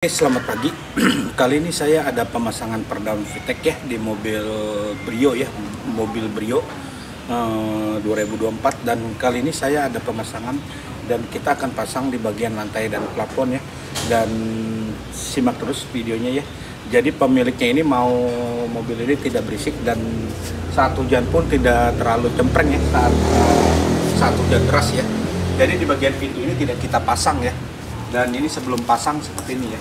Oke, selamat pagi. Kali ini saya ada pemasangan peredam VTEC ya di mobil Brio ya, mobil Brio 2024, dan kali ini saya ada pemasangan dan kita akan pasang di bagian lantai dan plafon ya. Dan simak terus videonya ya. Jadi pemiliknya ini mau mobil ini tidak berisik dan saat hujan pun tidak terlalu cempreng ya saat hujan deras ya. Jadi di bagian pintu ini tidak kita pasang ya. Dan ini sebelum pasang seperti ini ya.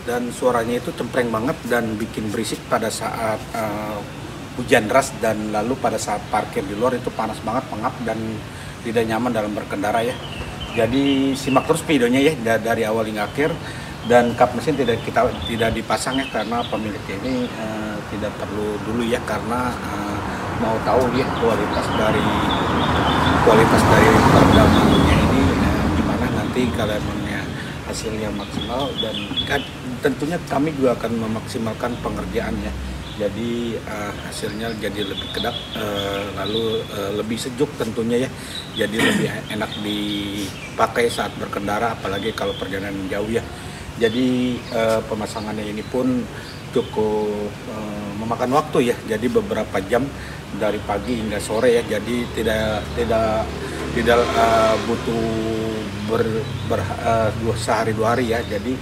Dan suaranya itu cempreng banget dan bikin berisik pada saat hujan deras, dan lalu pada saat parkir di luar itu panas banget, pengap dan tidak nyaman dalam berkendara ya. Jadi simak terus videonya ya dari awal hingga akhir. Dan kap mesin tidak dipasang ya, karena pemiliknya ini tidak perlu dulu ya, karena mau tahu ya kualitas dari peredamannya ini gimana nanti kalau emangnya hasilnya maksimal, dan tentunya kami juga akan memaksimalkan pengerjaannya. Jadi hasilnya jadi lebih kedap, lalu lebih sejuk tentunya ya, jadi lebih enak dipakai saat berkendara, apalagi kalau perjalanan jauh ya. Jadi pemasangannya ini pun cukup memakan waktu ya, jadi beberapa jam dari pagi hingga sore ya. Jadi tidak butuh sehari dua hari ya. Jadi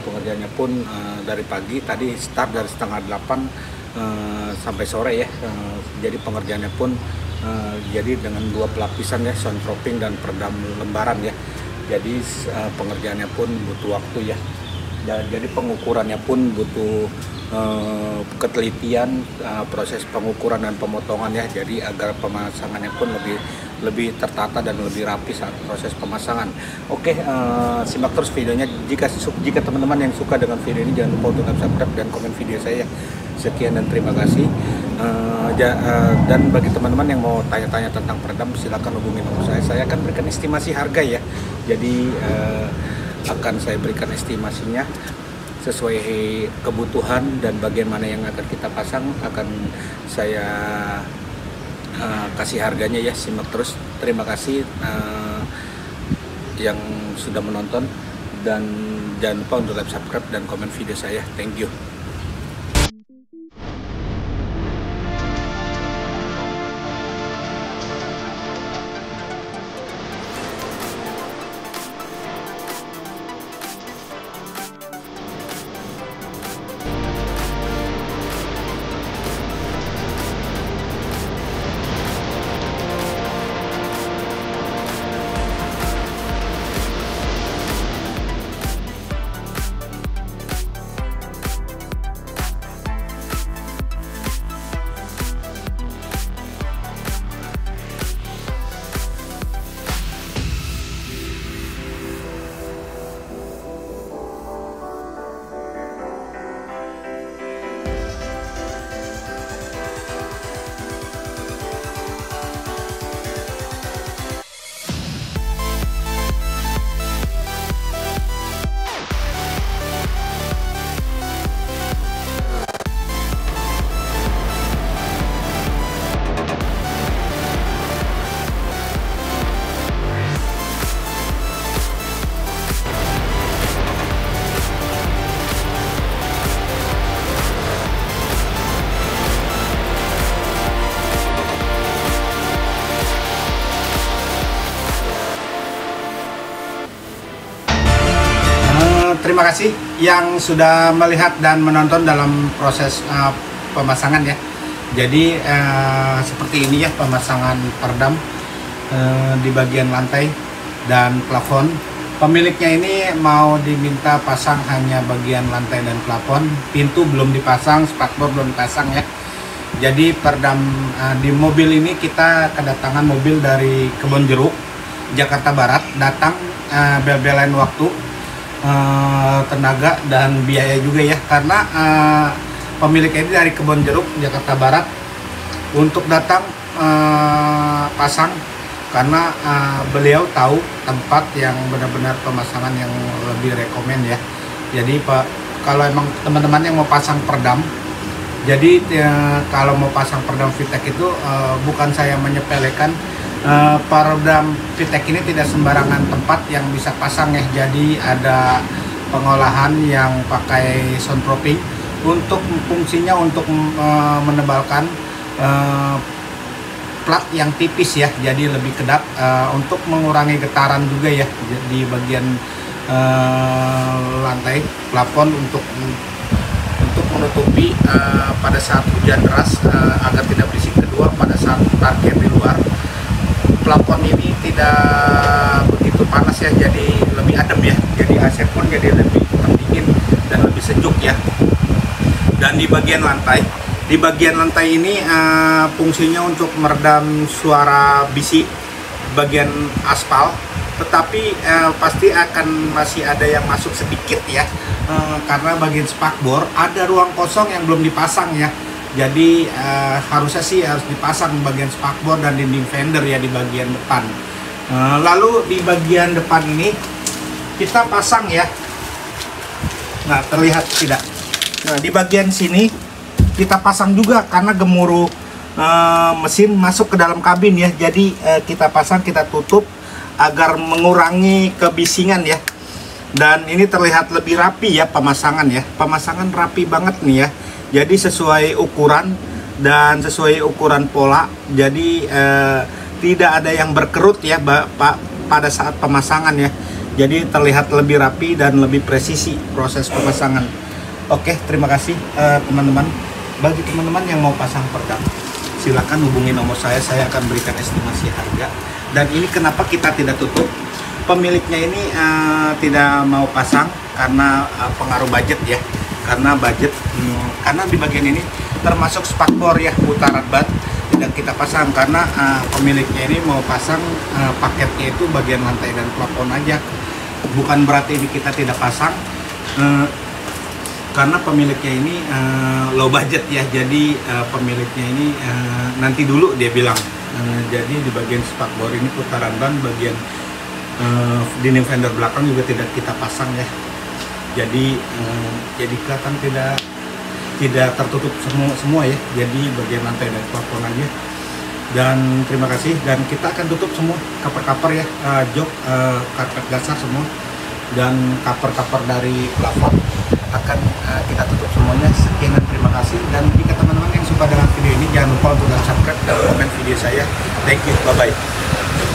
pengerjaannya pun dari pagi tadi start dari setengah 8 sampai sore ya. Jadi pengerjaannya pun jadi dengan 2 pelapisan ya, soundproofing dan peredam lembaran ya. Jadi pengerjaannya pun butuh waktu ya. Jadi pengukurannya pun butuh ketelitian, proses pengukuran dan pemotongan ya. Jadi agar pemasangannya pun lebih tertata dan lebih rapi saat proses pemasangan. Oke, simak terus videonya. Jika teman-teman yang suka dengan video ini, jangan lupa untuk subscribe dan komen video saya. Sekian dan terima kasih. Dan bagi teman-teman yang mau tanya-tanya tentang peredam, silakan hubungi nomor saya. Saya akan berikan estimasi harga ya. Jadi akan saya berikan estimasinya sesuai kebutuhan dan bagian mana yang akan kita pasang, akan saya kasih harganya ya. Simak terus. Terima kasih yang sudah menonton, dan jangan lupa untuk like, subscribe dan komen video saya. Thank you. Terima kasih yang sudah melihat dan menonton dalam proses pemasangan ya. Jadi seperti ini ya pemasangan peredam di bagian lantai dan plafon. Pemiliknya ini mau diminta pasang hanya bagian lantai dan plafon. Pintu belum dipasang, spakbor belum dipasang ya. Jadi peredam di mobil ini kita kedatangan mobil dari Kebon Jeruk, Jakarta Barat, datang bel-belan waktu, tenaga dan biaya juga ya, karena pemilik ini dari Kebon Jeruk, Jakarta Barat, untuk datang pasang, karena beliau tahu tempat yang benar-benar pemasangan yang lebih rekomen ya. Jadi kalau emang teman-teman yang mau pasang peredam, jadi kalau mau pasang peredam VTEC itu bukan saya menyepelekan, Peredam Vitek ini tidak sembarangan tempat yang bisa pasang ya. Jadi ada pengolahan yang pakai soundproofing untuk fungsinya untuk menebalkan plat yang tipis ya, jadi lebih kedap, untuk mengurangi getaran juga ya di bagian lantai plafon untuk menutupi pada saat hujan deras agar tidak berisik. Kedua, pada saat parkir di luar, plafon ini tidak begitu panas ya, jadi lebih adem ya, jadi AC pun jadi lebih pendingin dan lebih sejuk ya. Dan di bagian lantai ini fungsinya untuk meredam suara bisik bagian aspal, tetapi pasti akan masih ada yang masuk sedikit ya, karena bagian spakbor ada ruang kosong yang belum dipasang ya. Jadi harusnya sih harus dipasang bagian spakbor dan dinding fender ya di bagian depan. Lalu di bagian depan ini kita pasang ya. Nah, terlihat tidak? Nah, di bagian sini kita pasang juga karena gemuruh mesin masuk ke dalam kabin ya. Jadi kita pasang, kita tutup agar mengurangi kebisingan ya. Dan ini terlihat lebih rapi ya pemasangan ya. Pemasangan rapi banget nih ya. Jadi sesuai ukuran dan sesuai ukuran pola. Jadi tidak ada yang berkerut ya pada saat pemasangan ya. Jadi terlihat lebih rapi dan lebih presisi proses pemasangan. Oke, terima kasih teman-teman. Bagi teman-teman yang mau pasang peredam, silakan hubungi nomor saya akan berikan estimasi harga. Dan ini kenapa kita tidak tutup? Pemiliknya ini tidak mau pasang karena pengaruh budget ya. Karena budget, karena di bagian ini termasuk spakbor ya, putaran ban tidak kita pasang karena pemiliknya ini mau pasang paketnya itu bagian lantai dan plafon aja. Bukan berarti ini kita tidak pasang, karena pemiliknya ini low budget ya. Jadi pemiliknya ini nanti dulu dia bilang. Jadi di bagian spakbor ini putaran ban, bagian dinding fender belakang juga tidak kita pasang ya. Jadi kelihatan tidak tertutup semua ya. Jadi bagian lantai dan plafon aja. Dan terima kasih, dan kita akan tutup semua cover-cover ya, jok, karpet dasar semua, dan cover-cover dari plafon akan kita tutup semuanya. Sekian dan terima kasih. Dan jika teman-teman yang suka dengan video ini, jangan lupa untuk subscribe dan komen video saya. Thank you, bye bye.